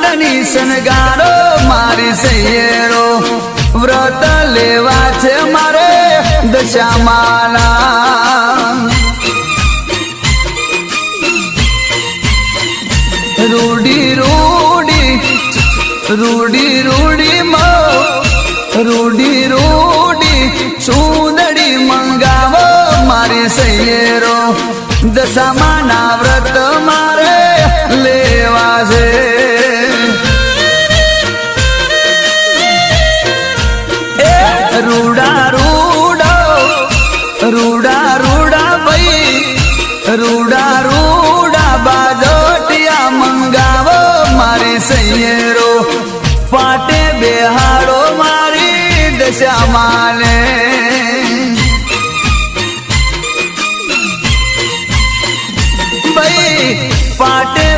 चांदनी शनगारो मारी सैयरो व्रत लेवा छे मारे दशामाला रूडी रूडी रूडी रूडी मो रूडी रूडी चूदड़ी मंगावो मारी सैयरो दशामाना व्रत मारे लेवा छे रूडा रूडो रूडा रूडा भाई रूडा रूडा बाजोटिया मंगावो मारी सैयरो पाटे बेहाड़ो मारी दशा माले